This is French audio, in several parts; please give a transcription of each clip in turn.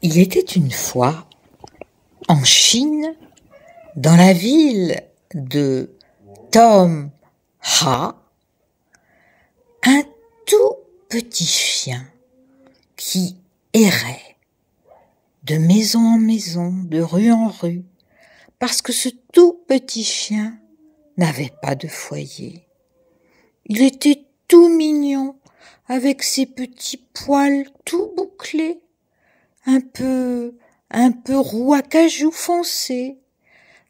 Il était une fois, en Chine, dans la ville de Tom-Ha, un tout petit chien qui errait de maison en maison, de rue en rue, parce que ce tout petit chien n'avait pas de foyer. Il était tout mignon, avec ses petits poils tout bouclés, un peu roux à cajou foncé,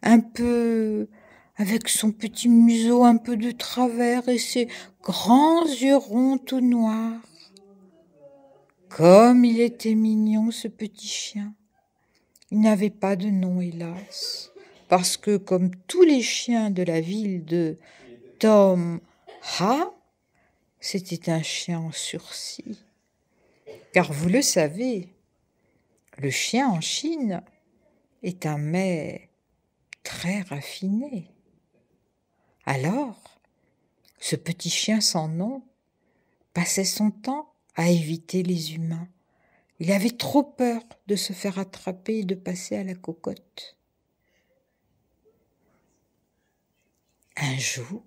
un peu avec son petit museau un peu de travers et ses grands yeux ronds tout noirs. Comme il était mignon, ce petit chien. Il n'avait pas de nom, hélas, parce que, comme tous les chiens de la ville de Tom-Ha, c'était un chien en sursis. Car vous le savez, le chien en Chine est un mets très raffiné. Alors, ce petit chien sans nom passait son temps à éviter les humains. Il avait trop peur de se faire attraper et de passer à la cocotte. Un jour,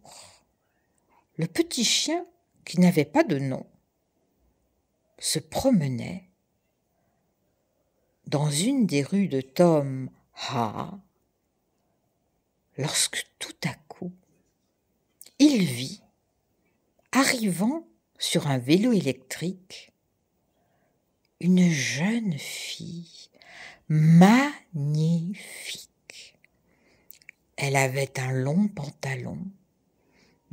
le petit chien, qui n'avait pas de nom, se promenait dans une des rues de Tom-Ha lorsque tout à coup, il vit, arrivant sur un vélo électrique, une jeune fille magnifique. Elle avait un long pantalon,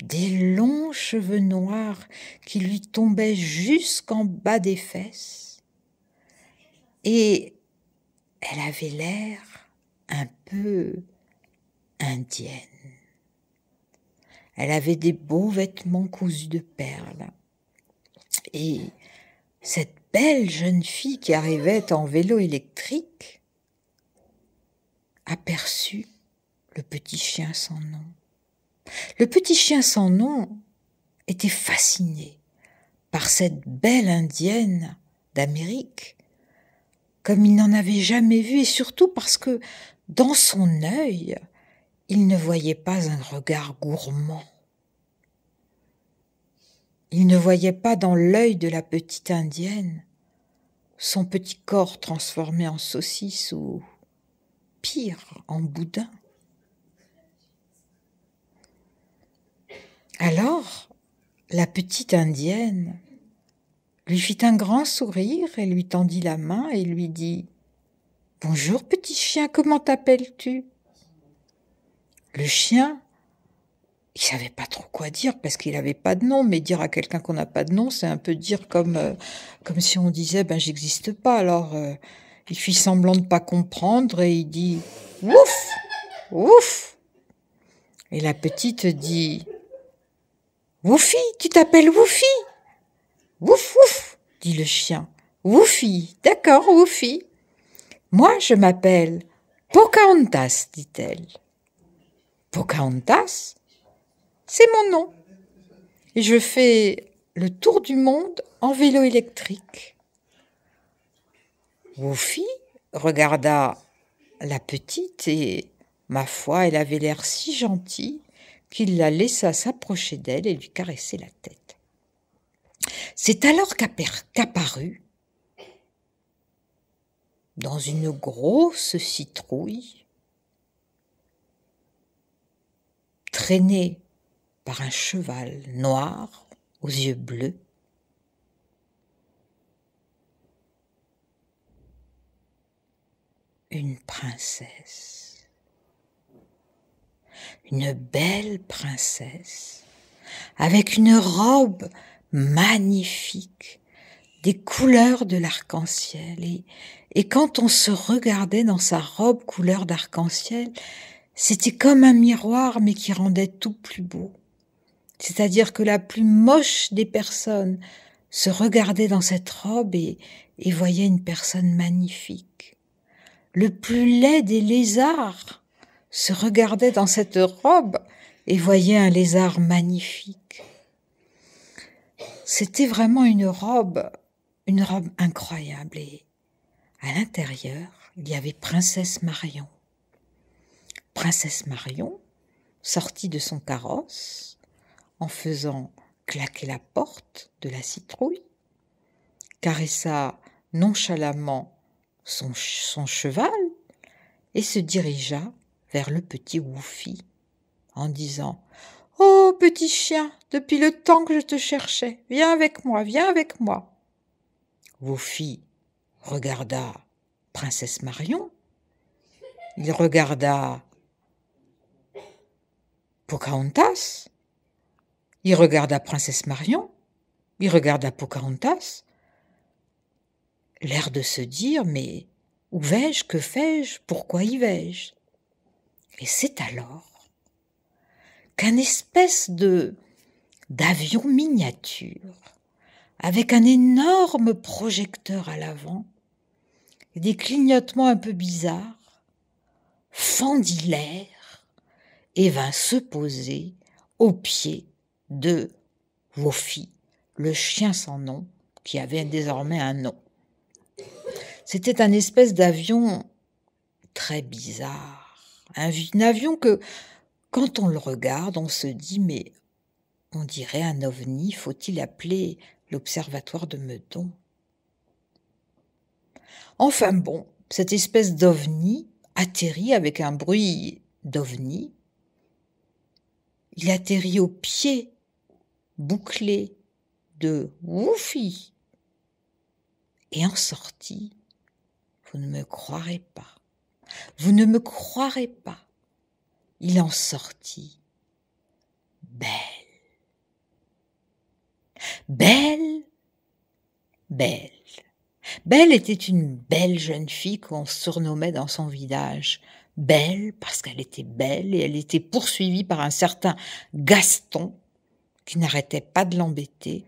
des longs cheveux noirs qui lui tombaient jusqu'en bas des fesses, et elle avait l'air un peu indienne. Elle avait des beaux vêtements cousus de perles. Et cette belle jeune fille qui arrivait en vélo électrique aperçut le petit chien sans nom. Le petit chien sans nom était fasciné par cette belle indienne d'Amérique, comme il n'en avait jamais vu, et surtout parce que dans son œil, il ne voyait pas un regard gourmand. Il ne voyait pas dans l'œil de la petite indienne son petit corps transformé en saucisse ou, pire, en boudin. Alors, la petite indienne lui fit un grand sourire et lui tendit la main et lui dit « Bonjour petit chien, comment t'appelles-tu » Le chien, il savait pas trop quoi dire parce qu'il n'avait pas de nom, mais dire à quelqu'un qu'on n'a pas de nom, c'est un peu dire comme si on disait « j'existe pas ». Alors, il fit semblant de pas comprendre et il dit « Ouf, ouf ». Et la petite dit « Woufi, tu t'appelles Woufi ?»« Wouf, wouf », dit le chien. « Woufi, d'accord, Woufi. Moi, je m'appelle Pocahontas, dit-elle. Pocahontas, c'est mon nom. Et je fais le tour du monde en vélo électrique. » Woufi regarda la petite et, ma foi, elle avait l'air si gentille qu'il la laissa s'approcher d'elle et lui caresser la tête. C'est alors qu'apparut, dans une grosse citrouille, traînée par un cheval noir aux yeux bleus, une princesse. Une belle princesse, avec une robe magnifique, des couleurs de l'arc-en-ciel. Et quand on se regardait dans sa robe couleur d'arc-en-ciel, c'était comme un miroir, mais qui rendait tout plus beau. C'est-à-dire que la plus moche des personnes se regardait dans cette robe et voyait une personne magnifique. Le plus laid des lézards se regardait dans cette robe et voyait un lézard magnifique. C'était vraiment une robe incroyable. Et À l'intérieur, il y avait Princesse Marion. Princesse Marion, sortie de son carrosse, en faisant claquer la porte de la citrouille, caressa nonchalamment son cheval et se dirigea vers le petit Woufi en disant « Oh, petit chien, depuis le temps que je te cherchais, viens avec moi, viens avec moi. » Woufi regarda Princesse Marion, il regarda Pocahontas, il regarda Princesse Marion, il regarda Pocahontas, l'air de se dire « Mais où vais-je, que fais-je, pourquoi y vais-je » Et c'est alors qu'un espèce d'avion miniature, avec un énorme projecteur à l'avant, et des clignotements un peu bizarres, fendit l'air et vint se poser au pied de Woufi, le chien sans nom, qui avait désormais un nom. C'était un espèce d'avion très bizarre, un avion que, quand on le regarde, on se dit « mais on dirait un ovni, faut-il appeler l'observatoire de Meudon ?» Enfin bon, cette espèce d'ovni atterrit avec un bruit d'ovni. Il atterrit au pied bouclé de Woufi et en sortit. Vous ne me croirez pas. Vous ne me croirez pas. Il en sortit belle. Belle, belle. Belle était une belle jeune fille qu'on surnommait dans son village Belle parce qu'elle était belle et elle était poursuivie par un certain Gaston qui n'arrêtait pas de l'embêter,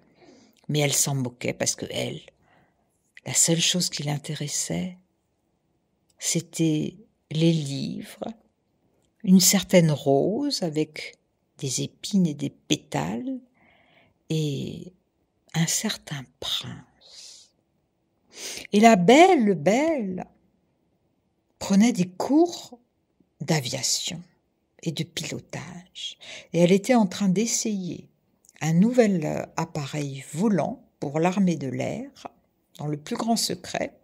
mais elle s'en moquait parce que elle, la seule chose qui l'intéressait, c'était les livres, une certaine rose avec des épines et des pétales et un certain prince. Et la belle prenait des cours d'aviation et de pilotage. Et elle était en train d'essayer un nouvel appareil volant pour l'armée de l'air, dans le plus grand secret,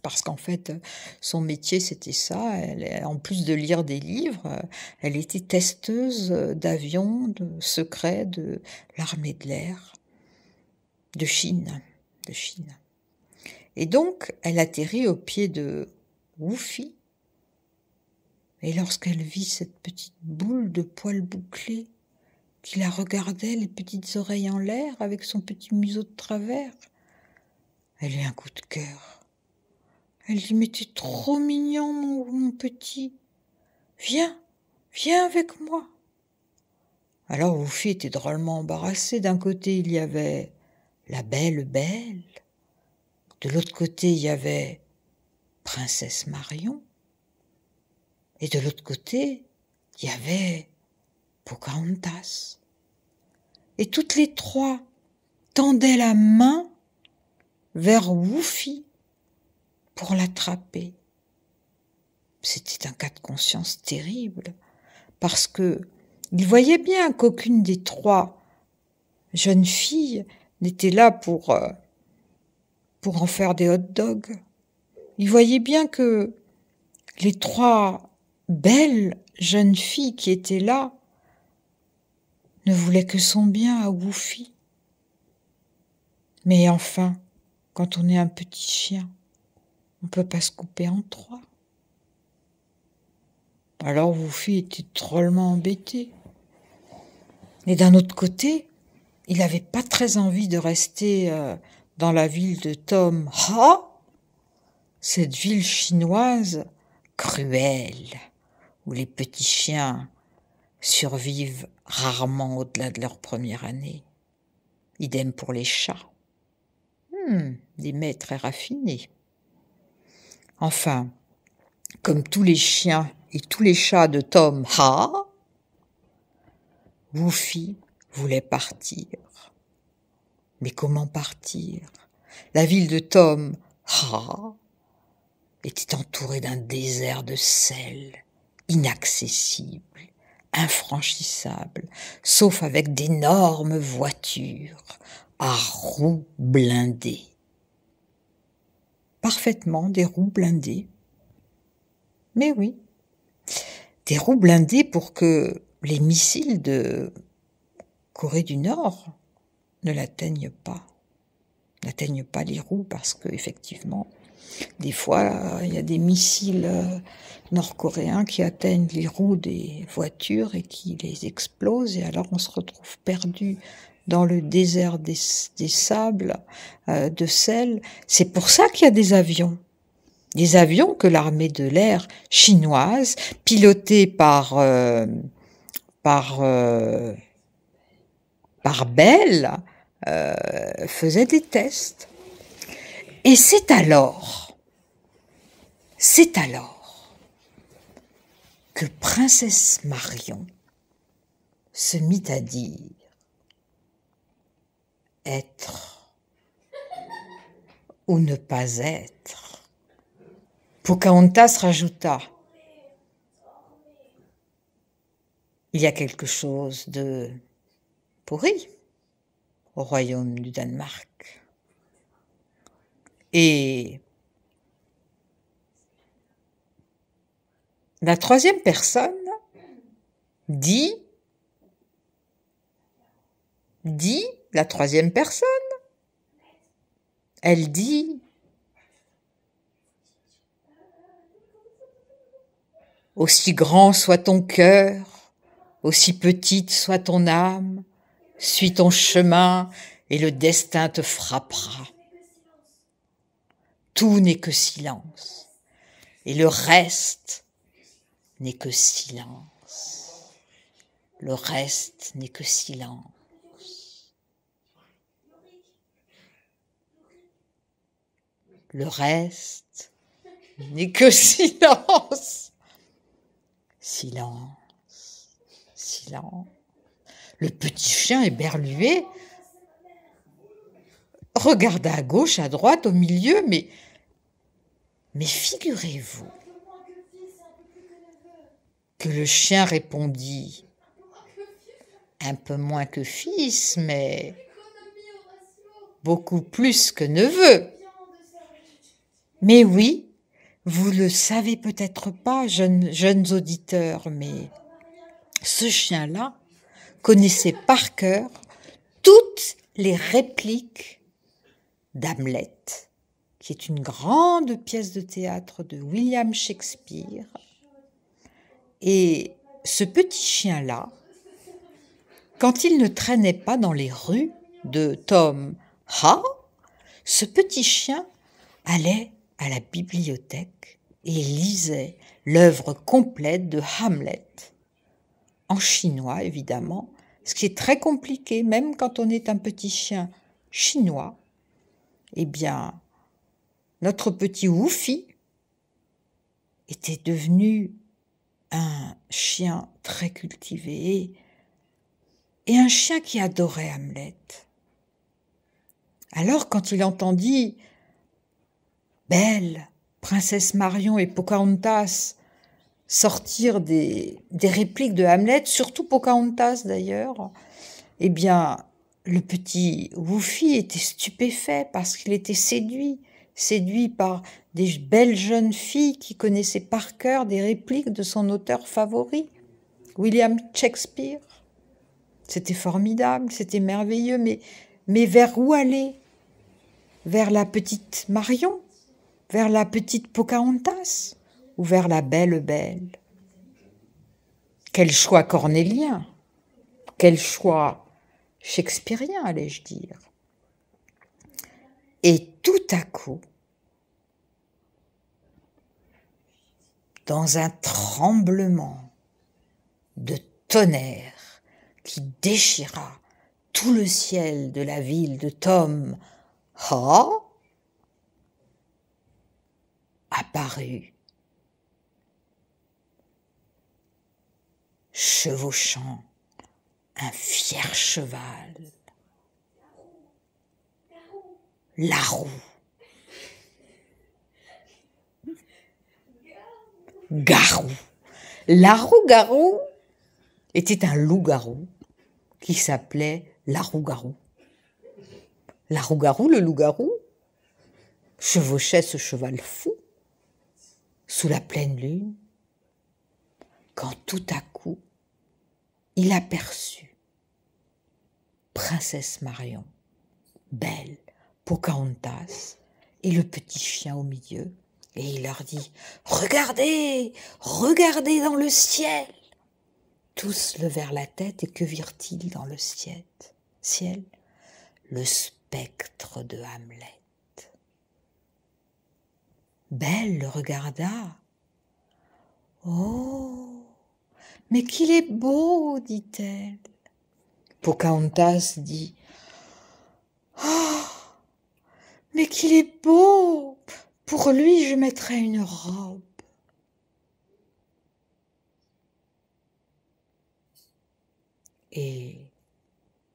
parce qu'en fait, son métier, c'était ça. En plus de lire des livres, elle était testeuse d'avions de secret de l'armée de l'air de Chine. Et donc, elle atterrit au pied de Woufi. Et lorsqu'elle vit cette petite boule de poils bouclés qui la regardait, les petites oreilles en l'air, avec son petit museau de travers, elle eut un coup de cœur. Elle dit « Mais t'es trop mignon, mon petit. Viens avec moi. » Alors Woufi était drôlement embarrassée. D'un côté, il y avait la belle, de l'autre côté, il y avait Princesse Marion, et de l'autre côté, il y avait Pocahontas. Et toutes les trois tendaient la main vers Woufi pour l'attraper. C'était un cas de conscience terrible, parce que il voyait bien qu'aucune des trois jeunes filles n'était là pour en faire des hot-dogs. Il voyait bien que les trois belles jeunes filles qui étaient là ne voulaient que son bien à Woufi. Mais enfin, quand on est un petit chien, on ne peut pas se couper en trois. Alors Woufi était drôlement embêté. Et d'un autre côté, il n'avait pas très envie de rester dans la ville de Tom Ha, cette ville chinoise cruelle, où les petits chiens survivent rarement au-delà de leur première année. Idem pour les chats. Des mets très raffinés. Enfin, comme tous les chiens et tous les chats de Tom Ha, Woufi voulait partir. Mais comment partir ? La ville de Tom Ha était entouré d'un désert de sel, inaccessible, infranchissable, sauf avec d'énormes voitures à roues blindées. Parfaitement des roues blindées. Mais oui, des roues blindées pour que les missiles de Corée du Nord ne n'atteignent pas les roues, parce que effectivement, des fois, il y a des missiles nord-coréens qui atteignent les roues des voitures et qui les explosent, et alors on se retrouve perdu dans le désert des sables, de sel. C'est pour ça qu'il y a des avions. Des avions que l'armée de l'air chinoise, pilotée par Bell, faisait des tests. Et c'est alors que Princesse Marion se mit à dire être ou ne pas être. Pocahontas rajouta: il y a quelque chose de pourri au royaume du Danemark. Et la troisième personne dit la troisième personne, elle dit: aussi grand soit ton cœur, aussi petite soit ton âme, suis ton chemin et le destin te frappera. Tout n'est que silence, et le reste n'est que silence. Le reste n'est que silence. Le reste n'est que silence. Silence, silence. Le petit chien éberlué regarda à gauche, à droite, au milieu, mais figurez-vous que le chien répondit: un peu moins que fils, mais beaucoup plus que neveu. Mais oui, vous le savez peut-être pas, jeunes auditeurs, mais ce chien-là connaissait par cœur toutes les répliques d'Hamlet, qui est une grande pièce de théâtre de William Shakespeare. Et ce petit chien-là, quand il ne traînait pas dans les rues de Tom Ha, ce petit chien allait à la bibliothèque et lisait l'œuvre complète de Hamlet, en chinois évidemment, ce qui est très compliqué, même quand on est un petit chien chinois. Eh bien, notre petit Woofy était devenu un chien très cultivé et un chien qui adorait Hamlet. Alors, quand il entendit Belle, Princesse Marion et Pocahontas sortir des répliques de Hamlet, surtout Pocahontas d'ailleurs, eh bien, le petit Woofy était stupéfait parce qu'il était séduit par des belles jeunes filles qui connaissaient par cœur des répliques de son auteur favori, William Shakespeare. C'était formidable, c'était merveilleux, mais vers où aller? Vers la petite Marion? Vers la petite Pocahontas? Ou vers la belle Belle? Quel choix cornélien! Quel choix shakespearien, allais-je dire. Et tout à coup, dans un tremblement de tonnerre qui déchira tout le ciel de la ville de Tom Ha, apparut, chevauchant un fier cheval, la roue. loup-garou. Larou-garou était un loup-garou qui s'appelait Larou-garou. Larou-garou, le loup-garou, chevauchait ce cheval fou sous la pleine lune, quand tout à coup, il aperçut Princesse Marion, Belle, Pocahontas et le petit chien au milieu, et il leur dit « Regardez, regardez dans le ciel !» Tous levèrent la tête, et que virent-ils dans le ciel? Le spectre de Hamlet. Belle le regarda. « Oh, mais qu'il est beau !» dit-elle. Pocahontas dit « Oh, mais qu'il est beau! Pour lui, je mettrais une robe. » Et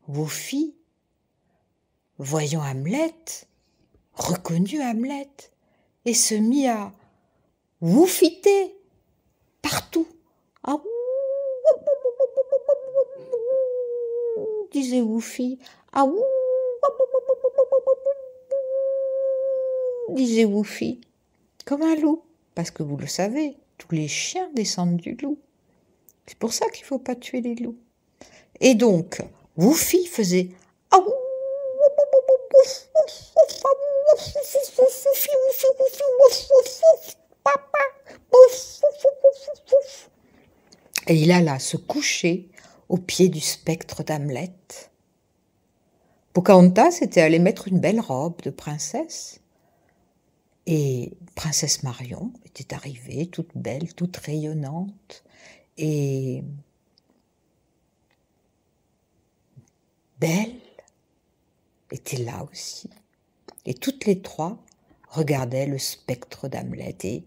Woofy, voyant Hamlet, reconnut Hamlet et se mit à woofiter partout. Ah, disait Woofy. Ah, disait Woofy, comme un loup, parce que vous le savez, tous les chiens descendent du loup. C'est pour ça qu'il ne faut pas tuer les loups. Et donc, Woofy faisait et il alla se coucher au pied du spectre d'Hamlet. Pocahontas était allée mettre une belle robe de princesse. Et Princesse Marion était arrivée, toute belle, toute rayonnante. Et Belle était là aussi. Et toutes les trois regardaient le spectre d'Hamlet.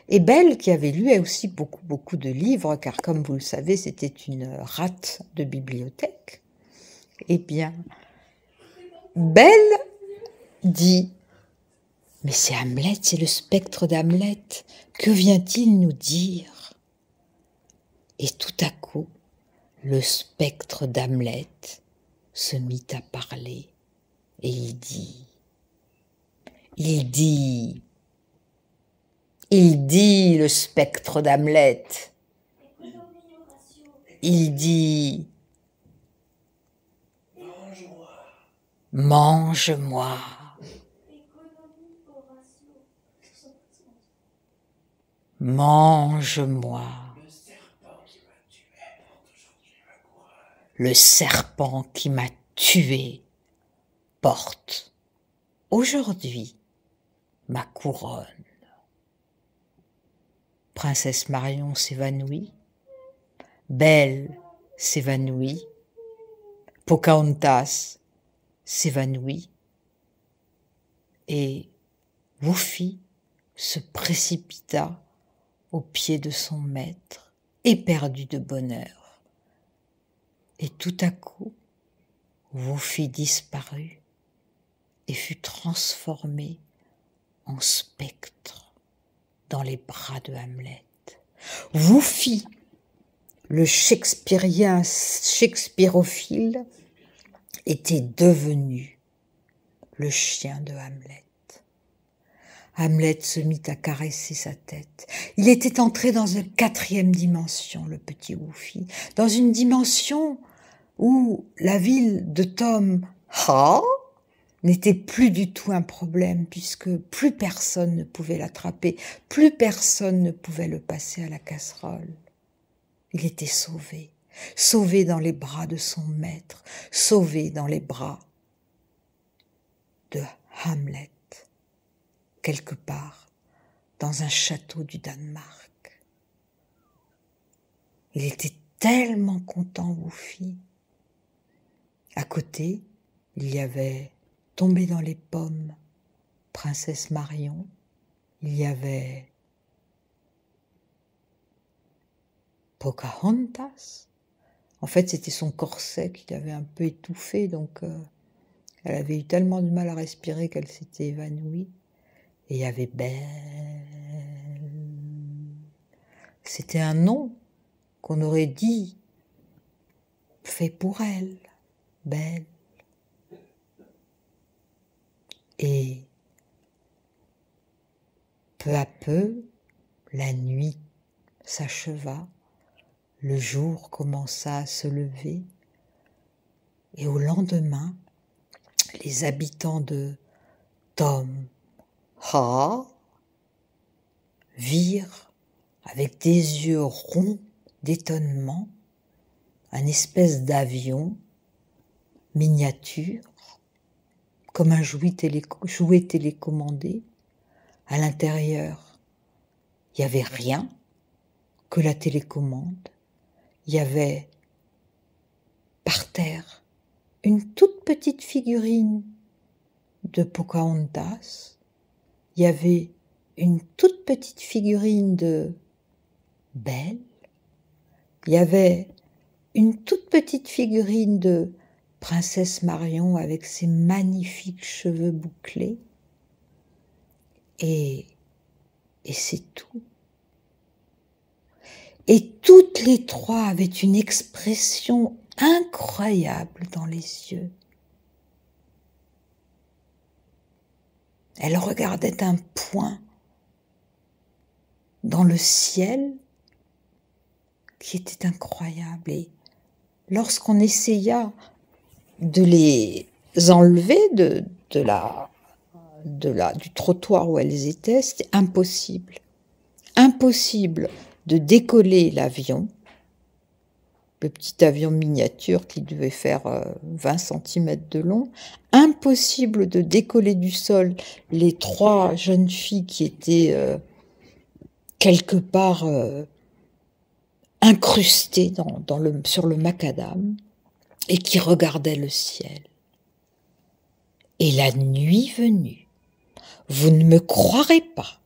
Et Belle, qui avait lu aussi beaucoup de livres, car comme vous le savez, c'était une rate de bibliothèque, eh bien, Belle dit « Mais c'est Hamlet, c'est le spectre d'Hamlet. Que vient-il nous dire ?» Et tout à coup, le spectre d'Hamlet se mit à parler et il dit, le spectre d'Hamlet, il dit, mange-moi. Mange-moi. Le serpent qui m'a tué porte aujourd'hui ma couronne. Princesse Marion s'évanouit, Belle s'évanouit, Pocahontas s'évanouit, et Woofy se précipita aux pieds de son maître, éperdu de bonheur. Et tout à coup, Woofy disparut et fut transformé en spectre dans les bras de Hamlet. Woofy, le shakespearophile, était devenu le chien de Hamlet. Hamlet se mit à caresser sa tête. Il était entré dans une 4e dimension, le petit Woofy, dans une dimension où la ville de Tom Ha n'était plus du tout un problème, puisque plus personne ne pouvait l'attraper, plus personne ne pouvait le passer à la casserole. Il était sauvé, sauvé dans les bras de son maître, sauvé dans les bras de Hamlet, quelque part dans un château du Danemark. Il était tellement content, Woofy. À côté, il y avait tombé dans les pommes Princesse Marion, il y avait Pocahontas. En fait, c'était son corset qui l'avait un peu étouffée, donc elle avait eu tellement de mal à respirer qu'elle s'était évanouie. Et il y avait Belle, C'était un nom qu'on aurait dit fait pour elle, belle. Et peu à peu, la nuit s'acheva, le jour commença à se lever, et au lendemain, les habitants de Tom Ha virent, avec des yeux ronds d'étonnement, un espèce d'avion miniature, comme un jouet télécommandé. À l'intérieur, il n'y avait rien que la télécommande. Il y avait par terre une toute petite figurine de Pocahontas. Il y avait une toute petite figurine de Belle. Il y avait une toute petite figurine de Princesse Marion avec ses magnifiques cheveux bouclés. Et c'est tout. Et toutes les trois avaient une expression incroyable dans les yeux. Elles regardaient un point dans le ciel qui était incroyable. Et lorsqu'on essaya de les enlever du trottoir où elles étaient, c'était impossible. Impossible de décoller l'avion, le petit avion miniature qui devait faire 20 cm de long. Impossible de décoller du sol les trois jeunes filles qui étaient quelque part incrustées sur le macadam et qui regardaient le ciel. Et la nuit venue, vous ne me croirez pas,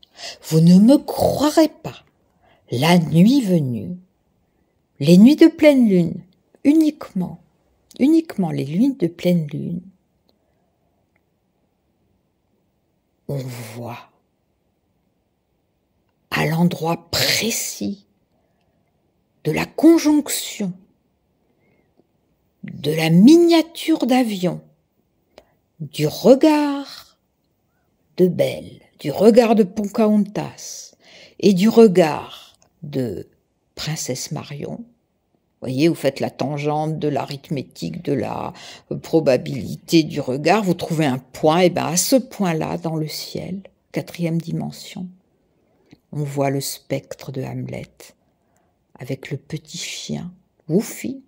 vous ne me croirez pas, la nuit venue, les nuits de pleine lune, uniquement les nuits de pleine lune, on voit à l'endroit précis de la conjonction de la miniature d'avion, du regard de Belle, du regard de Pocahontas et du regard de Princesse Marion. Vous voyez, vous faites la tangente de l'arithmétique, de la probabilité du regard, vous trouvez un point, et bien à ce point-là, dans le ciel, 4e dimension, on voit le spectre de Hamlet avec le petit chien, Woofy,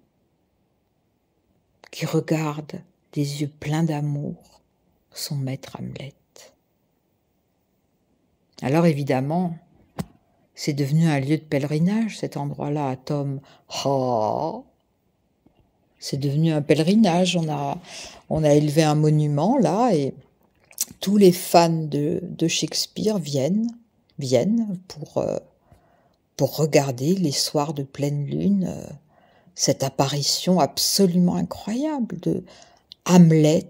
qui regarde des yeux pleins d'amour son maître Hamlet. Alors évidemment, c'est devenu un lieu de pèlerinage, cet endroit-là, à Tom Ha. C'est devenu un pèlerinage. On a élevé un monument là, et tous les fans de Shakespeare viennent pour regarder les soirs de pleine lune cette apparition absolument incroyable de Hamlet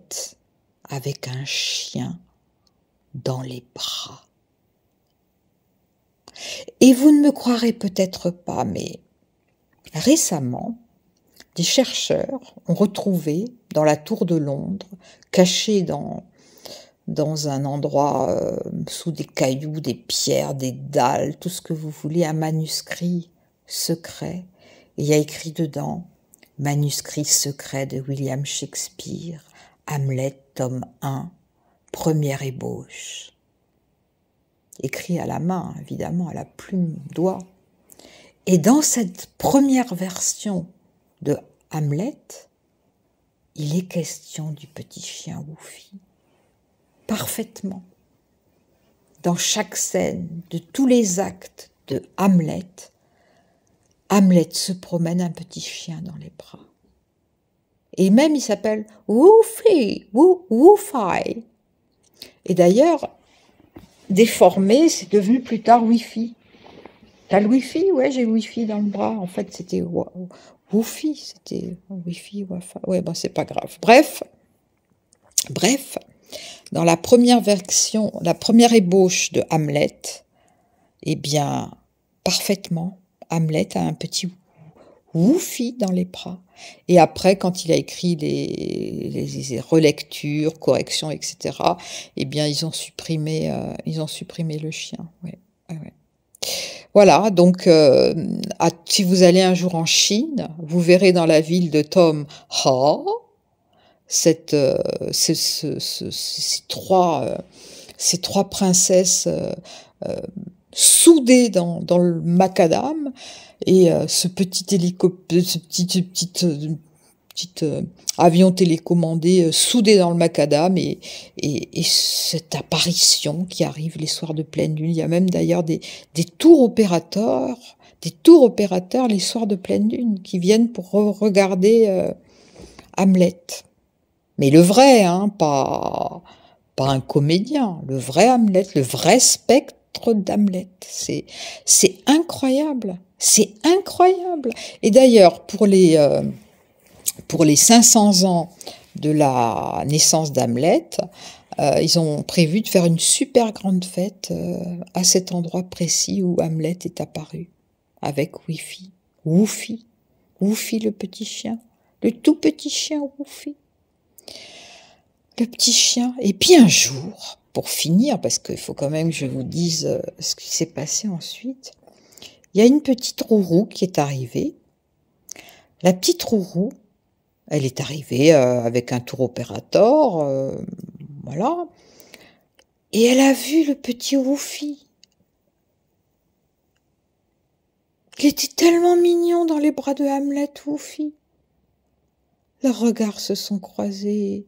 avec un chien dans les bras. Et vous ne me croirez peut-être pas, mais récemment, des chercheurs ont retrouvé dans la tour de Londres, caché dans un endroit sous des cailloux, des pierres, des dalles, tout ce que vous voulez, un manuscrit secret. Et il y a écrit dedans « Manuscrit secret de William Shakespeare, Hamlet, tome 1, première ébauche ». Écrit à la main, évidemment, à la plume, doigt. Et dans cette première version de Hamlet, il est question du petit chien Woofy. Parfaitement. Dans chaque scène de tous les actes de Hamlet, Hamlet se promène un petit chien dans les bras. Et même il s'appelle Woofy, Woofy. Et d'ailleurs, déformé, c'est devenu plus tard Wi-Fi. T'as le Wi-Fi? Ouais, j'ai le Wi-Fi dans le bras. En fait, c'était Woofy, c'était Wi-Fi, Wi-Fi. Ouais, ben c'est pas grave. Bref, dans la première version, la première ébauche de Hamlet, eh bien, parfaitement, Hamlet a un petit Woufi dans les bras. Et après, quand il a écrit les relectures, corrections, etc., eh bien, ils ont supprimé le chien. Ouais, ouais, ouais. Voilà, donc si vous allez un jour en Chine, vous verrez dans la ville de Tom Ha cette, ces trois princesses soudées dans le macadam et ce petit hélicoptère, ce petit avion télécommandé soudé dans le macadam et cette apparition qui arrive les soirs de pleine lune. Il y a même d'ailleurs des tours opérateurs les soirs de pleine lune qui viennent pour regarder Hamlet. Mais le vrai, hein, pas un comédien, le vrai Hamlet, le vrai spectre d'Hamlet. C'est incroyable, c'est incroyable. Et d'ailleurs, pour les 500 ans de la naissance d'Hamlet, ils ont prévu de faire une super grande fête à cet endroit précis où Hamlet est apparu, avec Woufi, Woufi le petit chien, le tout petit chien Woufi. Le petit chien. Et puis un jour, pour finir, parce qu'il faut quand même que je vous dise ce qui s'est passé ensuite, il y a une petite rourou qui est arrivée. La petite rourou, elle est arrivée avec un tour opérateur, voilà. Et elle a vu le petit Woufi. Il était tellement mignon dans les bras de Hamlet, Woufi. Leurs regards se sont croisés.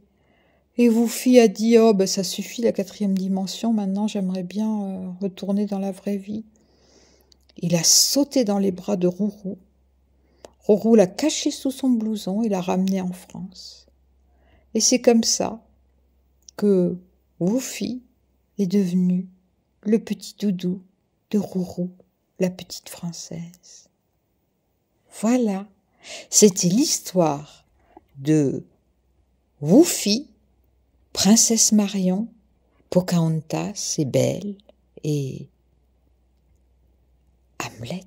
Et Woufi a dit « Oh, ben ça suffit la 4e dimension, maintenant j'aimerais bien retourner dans la vraie vie. » Il a sauté dans les bras de Rourou. Rourou l'a caché sous son blouson et l'a ramené en France. Et c'est comme ça que Woufi est devenu le petit doudou de Rourou, la petite française. Voilà, c'était l'histoire de Woufi, Princesse Marion, Pocahontas et Belle et Hamlet.